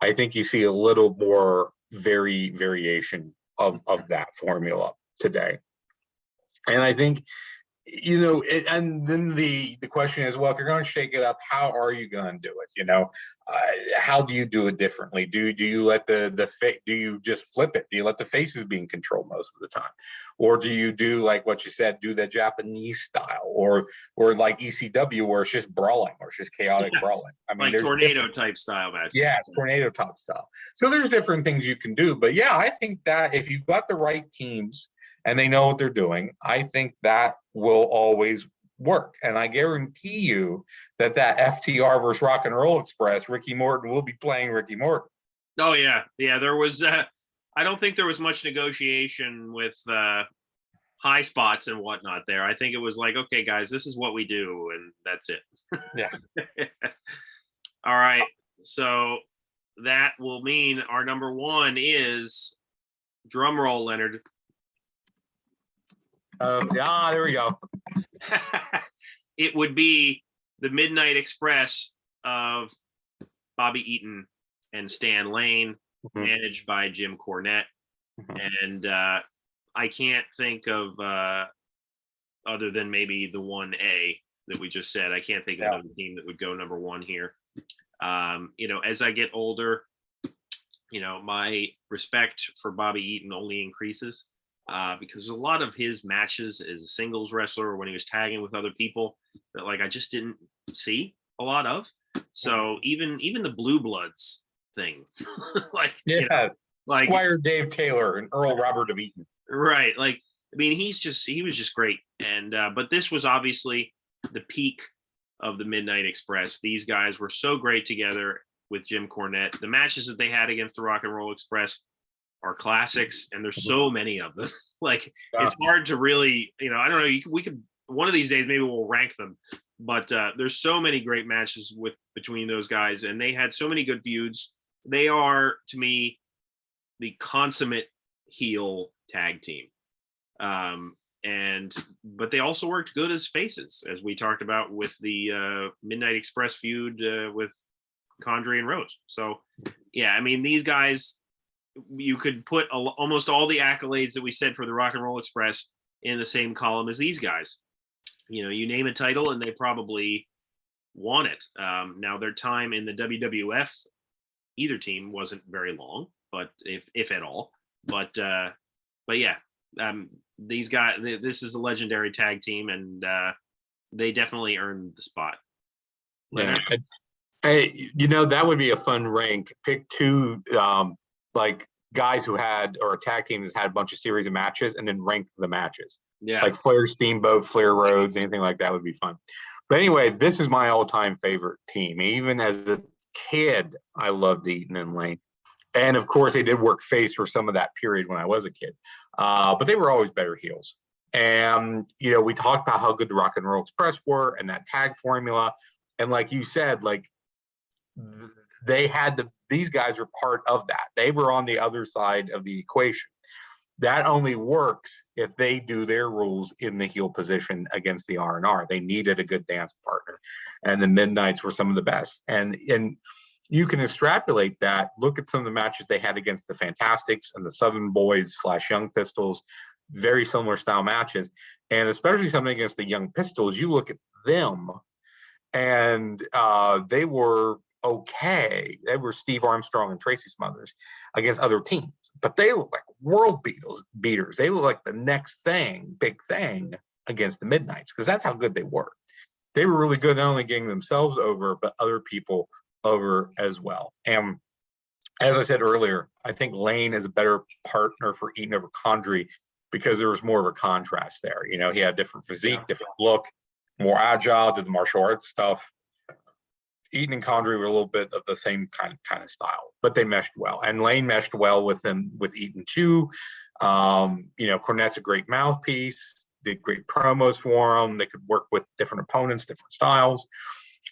I think you see a little more variation of that formula today. And I think, you know, and then the question is, well, if you're going to shake it up, how are you going to do it? You know, how do you do it differently? Do you let do you just flip it? Do you let the faces be in control most of the time, or do you do like what you said, do the Japanese style, or like ECW where it's just brawling, or it's just chaotic brawling? I mean, like there's tornado type style matches. Yeah, tornado type style. So there's different things you can do, but yeah, I think that if you've got the right teams and they know what they're doing, I think that will always work. And I guarantee you that FTR versus Rock and Roll Express, Ricky Morton will be playing Ricky Morton. Oh yeah. Yeah. There was, I don't think there was much negotiation with high spots and whatnot there. I think it was like, okay, guys, this is what we do. And that's it. Yeah. All right. So that will mean our number one is, drum roll, Leonard. There we go. It would be the Midnight Express of Bobby Eaton and Stan Lane, managed by Jim Cornette. And I can't think of, other than maybe the 1A that we just said, I can't think of another team that would go number one here. You know, as I get older, you know, my respect for Bobby Eaton only increases. Because a lot of his matches as a singles wrestler, or when he was tagging with other people, that like I just didn't see a lot of. So even the Blue Bloods thing, like you know, like Squire Dave Taylor and Earl Robert of Eaton, right? Like I mean, he was just great. And but this was obviously the peak of the Midnight Express. These guys were so great together with Jim Cornette. The matches that they had against the Rock and Roll Express are classics, and there's so many of them. Like it's hard to really, you know, I don't know. We could one of these days maybe we'll rank them, but there's so many great matches between those guys, and they had so many good feuds. They are, to me, the consummate heel tag team. But they also worked good as faces, as we talked about with the Midnight Express feud with Conjuri and Rose. So yeah, I mean, these guys, you could put almost all the accolades that we said for the Rock and Roll Express in the same column as these guys. You know, you name a title and they probably won it. Now their time in the WWF either team wasn't very long, but if at all. But yeah, these guys, this is a legendary tag team, and they definitely earned the spot. Yeah. Hey, that would be a fun rank. Pick two like guys who had, or a tag team that's had a bunch of series of matches, and then rank the matches. Yeah. Like Flair Steamboat, Flair Rhodes, anything like that would be fun. But anyway, this is my all-time favorite team. Even as a kid, I loved Eaton and Lane. And of course, they did work face for some of that period when I was a kid. But they were always better heels. And, we talked about how good the Rock and Roll Express were and that tag formula. And like you said, like these guys were part of that. They were on the other side of the equation. That only works if they do their rules in the heel position against the R&R. They needed a good dance partner, and the Midnights were some of the best. And you can extrapolate that. Look at some of the matches they had against the Fantastics and the Southern Boys / Young Pistols, very similar style matches. And especially something against the Young Pistols, you look at them, and they were okay. They were Steve Armstrong and Tracy Smothers against other teams, but they look like world beaters. They look like the next big thing against the Midnights, because that's how good they were. They were really good, not only getting themselves over, but other people over as well. And as I said earlier, I think Lane is a better partner for Eaton over Conjuri because there was more of a contrast there. He had a different physique, different look, more agile, did the martial arts stuff. Eaton and Conjuri were a little bit of the same kind of style, but they meshed well. And Lane meshed well with Eaton too. Cornette's a great mouthpiece, did great promos for them. They could work with different opponents, different styles.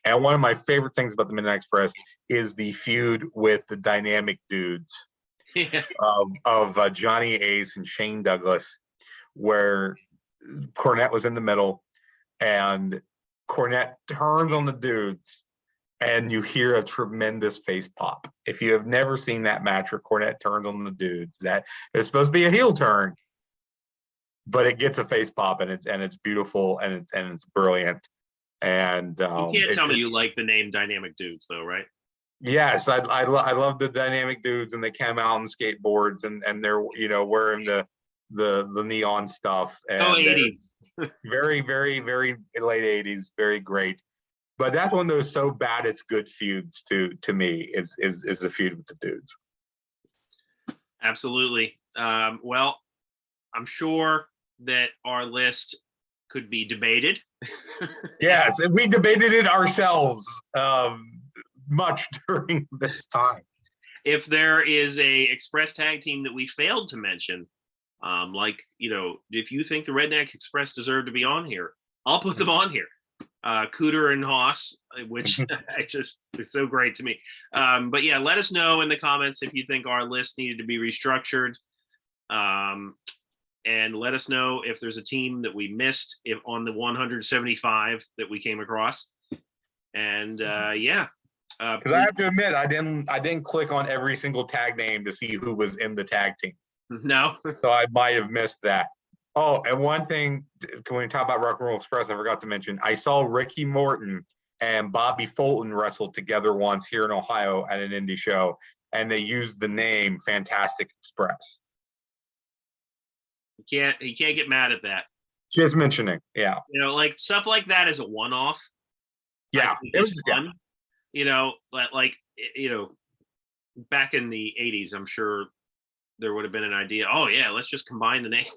And one of my favorite things about the Midnight Express is the feud with the dynamic dudes of Johnny Ace and Shane Douglas, where Cornette was in the middle, and Cornette turns on the dudes, and you hear a tremendous face pop. If you have never seen that match where Cornette turns on the dudes, that is supposed to be a heel turn, but it gets a face pop, and it's beautiful, and it's brilliant. And you can't tell me you like the name Dynamic Dudes, though, right? Yes, I love the dynamic dudes, and they came out on skateboards, and they're wearing the neon stuff. And 80s. Very, very, very late 80s, very great. But that's one of those so bad it's good feuds to me is the feud with the dudes. Absolutely. Well, I'm sure that our list could be debated. Yes, and we debated it ourselves much during this time. If there is a Express tag team that we failed to mention, if you think the Redneck Express deserve to be on here, I'll put them on here. Cooter and Haas, which is so great to me. But yeah, let us know in the comments if you think our list needed to be restructured. And let us know if there's a team that we missed on the 175 that we came across. And because I have to admit, I didn't click on every single tag name to see who was in the tag team. No. So I might have missed that. Oh, and one thing, when we talk about Rock and Roll Express, I forgot to mention, I saw Ricky Morton and Bobby Fulton wrestle together once here in Ohio at an indie show, and they used the name Fantastic Express. You can't get mad at that. Just mentioning, yeah. Like stuff like that is a one-off. Yeah, it was fun. Yeah. Back in the 80s, I'm sure there would have been an idea. Oh yeah, let's just combine the names.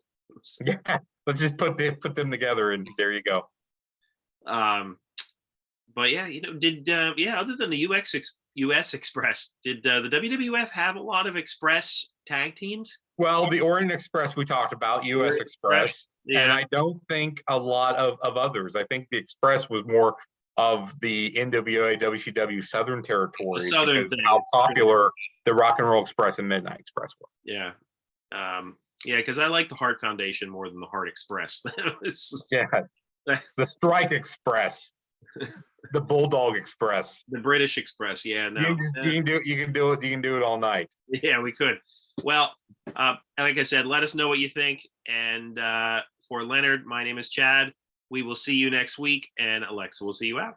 Yeah, let's just put them together, and there you go. But yeah, other than the US Express, did the WWF have a lot of Express tag teams? Well, the Orient Express we talked about, US Express, yeah. And I don't think a lot of others. I think the Express was more of the NWA, WCW Southern territory, how popular the Rock and Roll Express and Midnight Express were. Yeah. Because I like the Hart Foundation more than the Hart Express. Yeah, the Strike Express, the Bulldog Express, the British Express. Yeah, no, you can do it all night. Yeah, we could. Well, like I said, let us know what you think. And for Leonard, my name is Chad. We will see you next week, and Alexa will see you out.